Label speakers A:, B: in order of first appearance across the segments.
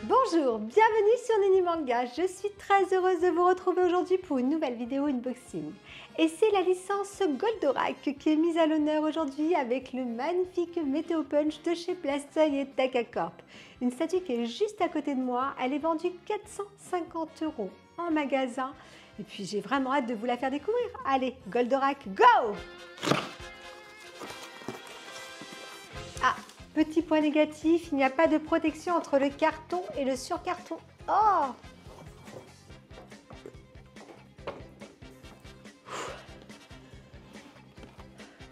A: Bonjour, bienvenue sur Nini Manga. Je suis très heureuse de vous retrouver aujourd'hui pour une nouvelle vidéo unboxing. Et c'est la licence Goldorak qui est mise à l'honneur aujourd'hui avec le magnifique Météo Punch de chez Plastoy et Takacorp. Une statue qui est juste à côté de moi. Elle est vendue 450 € en magasin. Et puis j'ai vraiment hâte de vous la faire découvrir. Allez, Goldorak, go! Ah, petit point négatif, il n'y a pas de protection entre le carton et le surcarton. Oh!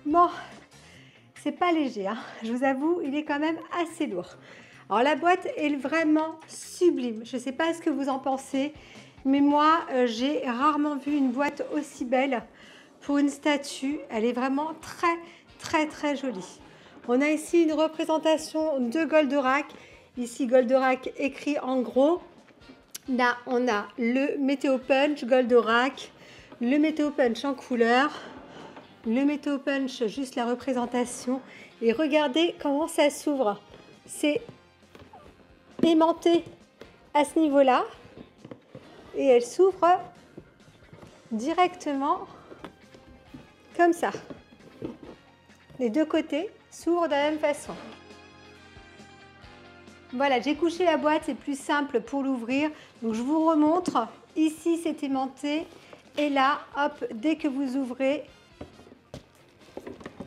A: Bon, c'est pas léger, hein. Je vous avoue, il est quand même assez lourd. Alors la boîte est vraiment sublime. Je ne sais pas ce que vous en pensez, mais moi, j'ai rarement vu une boîte aussi belle pour une statue. Elle est vraiment très jolie. On a ici une représentation de Goldorak. Ici, Goldorak écrit en gros. Là, on a le Météo Punch Goldorak, le Météo Punch en couleur, le Météo Punch, juste la représentation. Et regardez comment ça s'ouvre. C'est aimanté à ce niveau-là. Et elle s'ouvre directement comme ça. Les deux côtés s'ouvrent de la même façon. Voilà, j'ai couché la boîte, c'est plus simple pour l'ouvrir. Donc je vous remontre. Ici, c'est aimanté. Et là, hop, dès que vous ouvrez,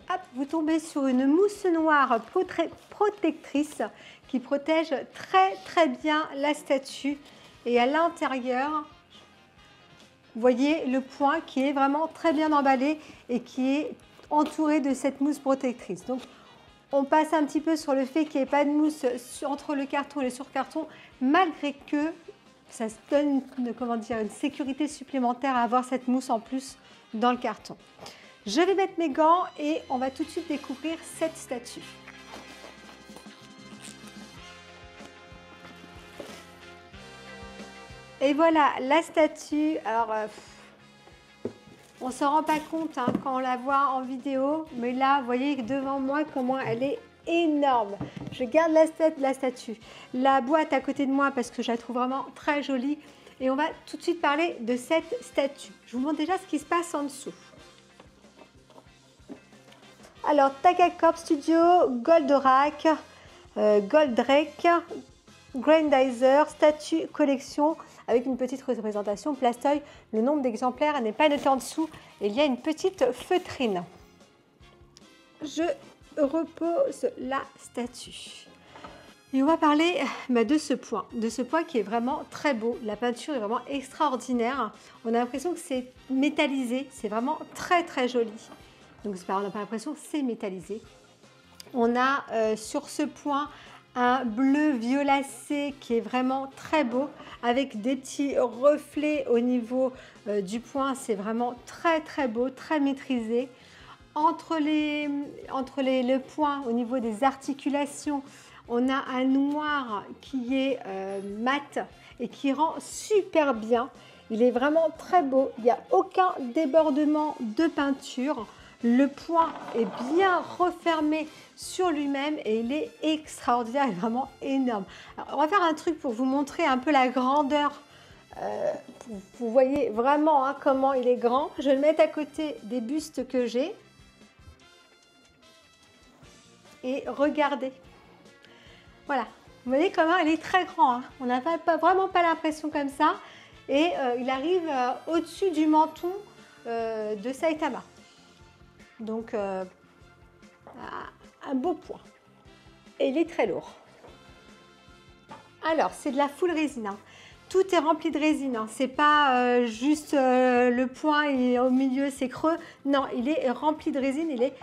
A: hop, vous tombez sur une mousse noire protectrice qui protège très bien la statue. Et à l'intérieur, vous voyez le point qui est vraiment très bien emballé et qui est entouré de cette mousse protectrice. Donc, on passe un petit peu sur le fait qu'il n'y ait pas de mousse entre le carton et le surcarton, malgré que ça donne une sécurité supplémentaire à avoir cette mousse en plus dans le carton. Je vais mettre mes gants et on va tout de suite découvrir cette statue. Et voilà la statue. Alors, on ne s'en rend pas compte hein, quand on la voit en vidéo, mais là, vous voyez devant moi comment elle est énorme. Je garde la statue, la boîte à côté de moi parce que je la trouve vraiment très jolie. Et on va tout de suite parler de cette statue. Je vous montre déjà ce qui se passe en dessous. Alors, Takacorp Studio, Goldorak, Goldrake, Grandizer, statue collection avec une petite représentation Plastoy. Le nombre d'exemplaires n'est pas noté en dessous. Il y a une petite feutrine. Je repose la statue. Et on va parler de ce point qui est vraiment très beau. La peinture est vraiment extraordinaire. On a l'impression que c'est métallisé. C'est vraiment très joli. Donc on n'a pas l'impression que c'est métallisé. On a sur ce point un bleu violacé qui est vraiment très beau avec des petits reflets au niveau du point. C'est vraiment très beau, très maîtrisé. Entre le point, au niveau des articulations, on a un noir qui est mat et qui rend super bien. Il est vraiment très beau. Il n'y a aucun débordement de peinture. Le point est bien refermé sur lui-même et il est extraordinaire, il est vraiment énorme. Alors, on va faire un truc pour vous montrer un peu la grandeur. Vous voyez vraiment hein, comment il est grand. Je vais le mettre à côté des bustes que j'ai. Et regardez. Voilà. Vous voyez comment il est très grand. Hein. On n'a vraiment pas l'impression comme ça. Et il arrive au-dessus du menton de Saitama. Donc, un beau point. Et il est très lourd. Alors, c'est de la full résine. Hein. Tout est rempli de résine. Hein. C'est pas juste le point et au milieu c'est creux. Non, il est rempli de résine. Il est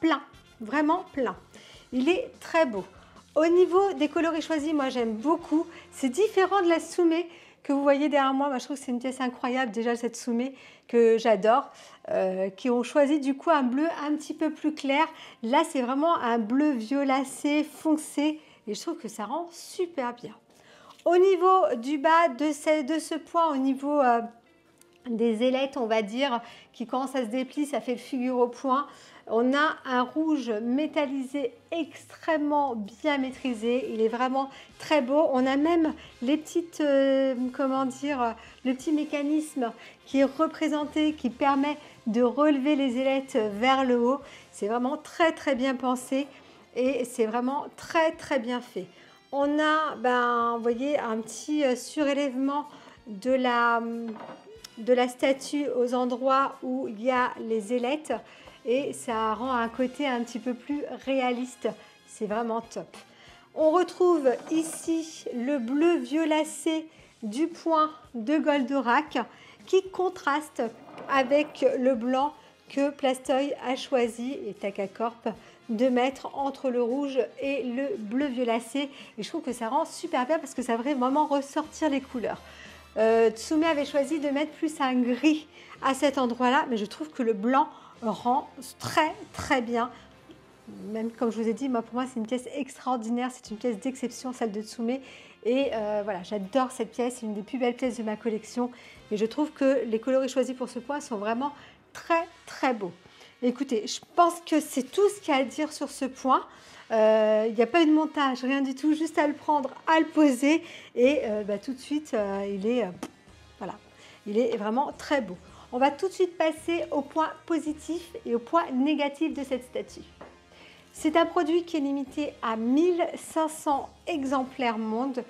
A: plein. Vraiment plein. Il est très beau. Au niveau des coloris choisis, moi j'aime beaucoup. C'est différent de la Soumé que vous voyez derrière moi. Moi je trouve que c'est une pièce incroyable déjà cette Soumé que j'adore. Qui ont choisi du coup un bleu un petit peu plus clair. Là c'est vraiment un bleu violacé foncé et je trouve que ça rend super bien. Au niveau du bas de ce point, au niveau des ailettes, on va dire, qui quand ça se déplie, ça fait le figure au point. On a un rouge métallisé extrêmement bien maîtrisé. Il est vraiment très beau. On a même les petites, comment dire, le petit mécanisme qui est représenté, qui permet de relever les ailettes vers le haut. C'est vraiment très très bien pensé et c'est vraiment très très bien fait. On a, vous voyez, un petit surélèvement de la statue aux endroits où il y a les ailettes et ça rend un côté un petit peu plus réaliste. C'est vraiment top. On retrouve ici le bleu violacé du point de Goldorak qui contraste avec le blanc que Plastoy a choisi et Takacorp de mettre entre le rouge et le bleu violacé. Et je trouve que ça rend super bien parce que ça va vraiment ressortir les couleurs. Tsume avait choisi de mettre plus un gris à cet endroit-là, mais je trouve que le blanc rend très très bien. Même comme je vous ai dit, pour moi c'est une pièce extraordinaire, c'est une pièce d'exception, celle de Tsume. Et voilà, j'adore cette pièce, c'est une des plus belles pièces de ma collection. Et je trouve que les coloris choisis pour ce point sont vraiment très très beaux. Écoutez, je pense que c'est tout ce qu'il y a à dire sur ce point. Il n'y a pas eu de montage, rien du tout, juste à le prendre, à le poser et tout de suite, voilà, il est vraiment très beau. On va tout de suite passer au point positif et au point négatif de cette statue. C'est un produit qui est limité à 1500 exemplaires monde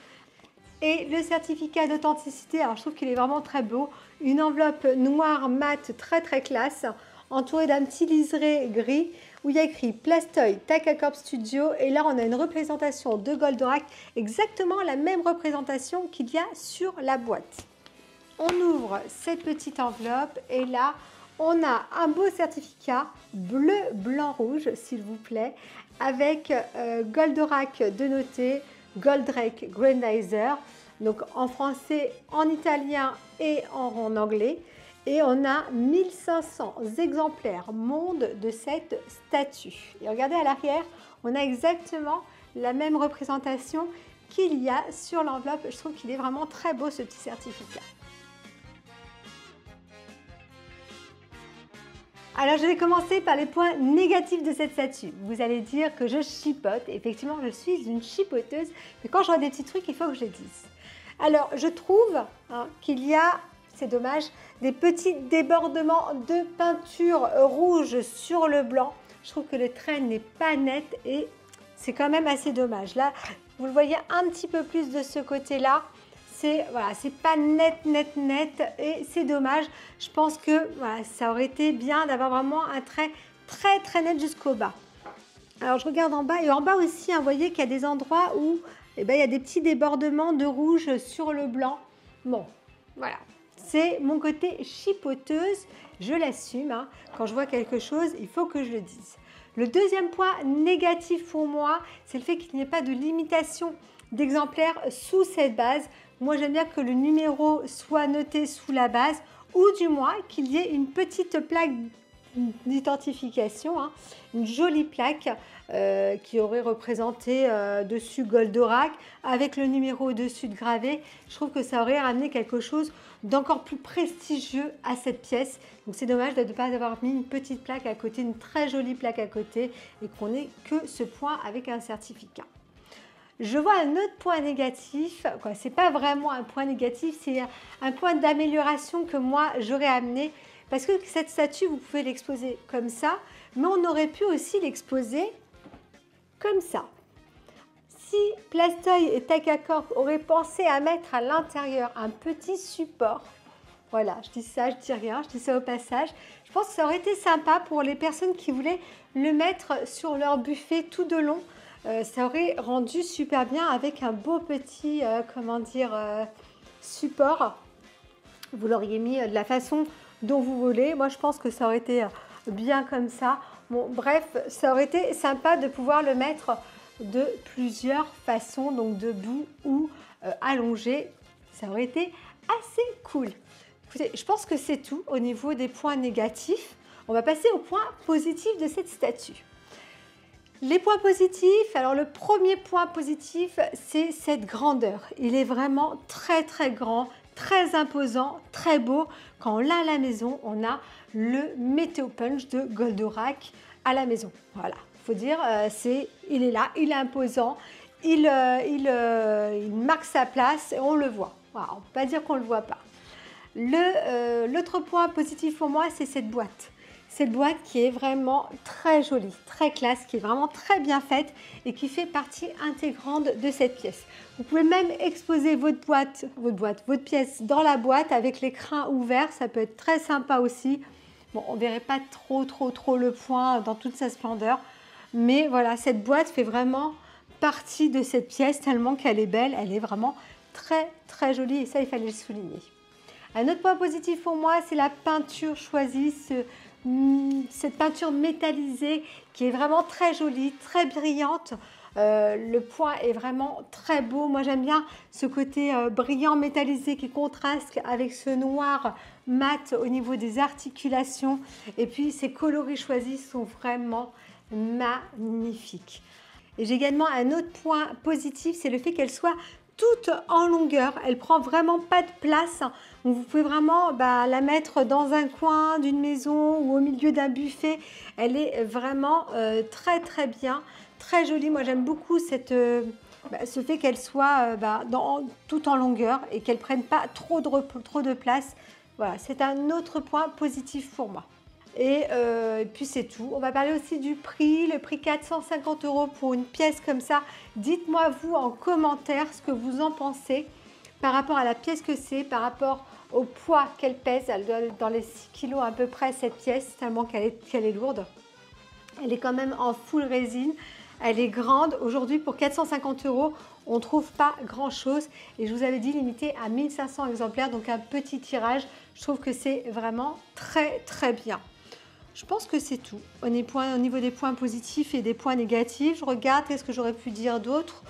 A: et le certificat d'authenticité, alors je trouve qu'il est vraiment très beau, une enveloppe noire mat très très classe, entourée d'un petit liseré gris où il y a écrit Plastoy Takacorp Studio et là on a une représentation de Goldorak, exactement la même représentation qu'il y a sur la boîte. On ouvre cette petite enveloppe et là on a un beau certificat bleu, blanc, rouge s'il vous plaît avec Goldorak de noter, Goldrake Grandizer, donc en français, en italien et en anglais. Et on a 1500 exemplaires monde de cette statue. Et regardez à l'arrière, on a exactement la même représentation qu'il y a sur l'enveloppe. Je trouve qu'il est vraiment très beau ce petit certificat. Alors je vais commencer par les points négatifs de cette statue. Vous allez dire que je chipote. Effectivement, je suis une chipoteuse. Mais quand je vois des petits trucs, il faut que je les dise. Alors je trouve qu'il y a, c'est dommage, des petits débordements de peinture rouge sur le blanc. Je trouve que le trait n'est pas net et c'est quand même assez dommage. Là, vous le voyez un petit peu plus de ce côté-là. C'est voilà, c'est pas net et c'est dommage. Je pense que voilà, ça aurait été bien d'avoir vraiment un trait très très net jusqu'au bas. Alors je regarde en bas et en bas aussi, vous voyez qu'il y a des endroits où il y a des petits débordements de rouge sur le blanc. Bon, voilà. C'est mon côté chipoteuse, je l'assume. Quand je vois quelque chose, il faut que je le dise. Le deuxième point négatif pour moi, c'est le fait qu'il n'y ait pas de limitation d'exemplaires sous cette base. Moi, j'aime bien que le numéro soit noté sous la base ou du moins qu'il y ait une petite plaque d'identification, une jolie plaque qui aurait représenté dessus Goldorak avec le numéro au-dessus de gravé. Je trouve que ça aurait ramené quelque chose d'encore plus prestigieux à cette pièce. Donc c'est dommage de ne pas avoir mis une petite plaque à côté, une très jolie plaque à côté et qu'on n'ait que ce point avec un certificat. Je vois un autre point négatif, ce n'est pas vraiment un point négatif, c'est un point d'amélioration que moi j'aurais amené parce que cette statue, vous pouvez l'exposer comme ça, mais on aurait pu aussi l'exposer comme ça. Si Plastoy et Takacorp auraient pensé à mettre à l'intérieur un petit support, voilà, je dis ça, je dis rien, je dis ça au passage, je pense que ça aurait été sympa pour les personnes qui voulaient le mettre sur leur buffet tout de long. Ça aurait rendu super bien avec un beau petit, support. Vous l'auriez mis de la façon dont vous voulez. Moi, je pense que ça aurait été bien comme ça. Bon, bref, ça aurait été sympa de pouvoir le mettre de plusieurs façons, donc debout ou allongé. Ça aurait été assez cool. Écoutez, je pense que c'est tout au niveau des points négatifs. On va passer aux points positifs de cette statue. Les points positifs, alors le premier point positif, c'est cette grandeur. Il est vraiment très très grand, très imposant, très beau. Quand on l'a à la maison, on a le Météo Punch de Goldorak à la maison. Voilà, il faut dire, il est là, il est imposant, il marque sa place et on le voit. Voilà, on ne peut pas dire qu'on ne le voit pas. L'autre point positif pour moi, c'est cette boîte. Cette boîte qui est vraiment très jolie, très classe, qui est vraiment très bien faite et qui fait partie intégrante de cette pièce. Vous pouvez même exposer votre pièce dans la boîte avec les crins ouverts. Ça peut être très sympa aussi. Bon, on ne verrait pas trop le point dans toute sa splendeur. Mais voilà, cette boîte fait vraiment partie de cette pièce tellement qu'elle est belle. Elle est vraiment très jolie et ça, il fallait le souligner. Un autre point positif pour moi, c'est la peinture choisie, cette peinture métallisée qui est vraiment très jolie, très brillante. Le point est vraiment très beau. Moi, j'aime bien ce côté brillant métallisé qui contraste avec ce noir mat au niveau des articulations. Et puis, ces coloris choisis sont vraiment magnifiques. Et j'ai également un autre point positif, c'est le fait qu'elle soit toute en longueur. Elle prend vraiment pas de place. Donc vous pouvez vraiment la mettre dans un coin d'une maison ou au milieu d'un buffet. Elle est vraiment très bien, très jolie. Moi j'aime beaucoup ce fait qu'elle soit tout en longueur et qu'elle prenne pas trop de place. Voilà, c'est un autre point positif pour moi. Et puis c'est tout. On va parler aussi du prix, le prix 450 € pour une pièce comme ça. Dites-moi vous en commentaire ce que vous en pensez par rapport à la pièce que c'est, par rapport au poids qu'elle pèse. Elle doit être dans les 6 kg à peu près cette pièce, tellement qu'elle est lourde. Elle est quand même en full résine, elle est grande. Aujourd'hui pour 450 €, on ne trouve pas grand chose. Et je vous avais dit limité à 1500 exemplaires, donc un petit tirage. Je trouve que c'est vraiment très bien. Je pense que c'est tout. Au niveau des points positifs et des points négatifs, je regarde, qu'est-ce que j'aurais pu dire d'autre?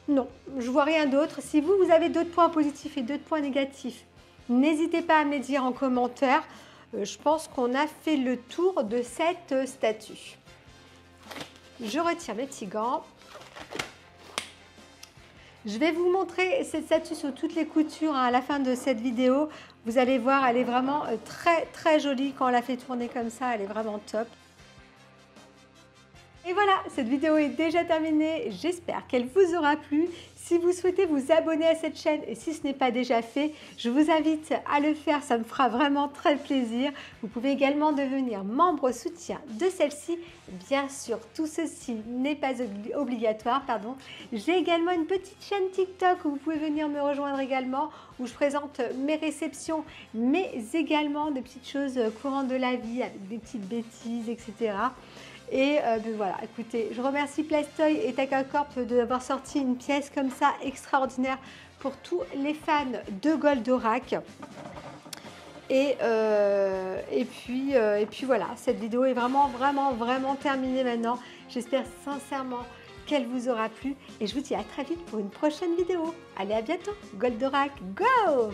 A: Non, je vois rien d'autre. Si vous avez d'autres points positifs et d'autres points négatifs, n'hésitez pas à me les dire en commentaire. Je pense qu'on a fait le tour de cette statue. Je retire mes petits gants. Je vais vous montrer cette statue sur toutes les coutures à la fin de cette vidéo. Vous allez voir, elle est vraiment très jolie quand on la fait tourner comme ça. Elle est vraiment top. Et voilà, cette vidéo est déjà terminée. J'espère qu'elle vous aura plu. Si vous souhaitez vous abonner à cette chaîne et si ce n'est pas déjà fait, je vous invite à le faire. Ça me fera vraiment très plaisir. Vous pouvez également devenir membre soutien de celle-ci. Bien sûr, tout ceci n'est pas obligatoire. J'ai également une petite chaîne TikTok où vous pouvez venir me rejoindre également, où je présente mes réceptions, mais également des petites choses courantes de la vie avec des petites bêtises, etc. Et voilà, écoutez, je remercie Plastoy et Takacorp d'avoir sorti une pièce comme ça extraordinaire pour tous les fans de Goldorak. Et puis voilà, cette vidéo est vraiment terminée maintenant. J'espère sincèrement qu'elle vous aura plu et je vous dis à très vite pour une prochaine vidéo. Allez, à bientôt. Goldorak, go!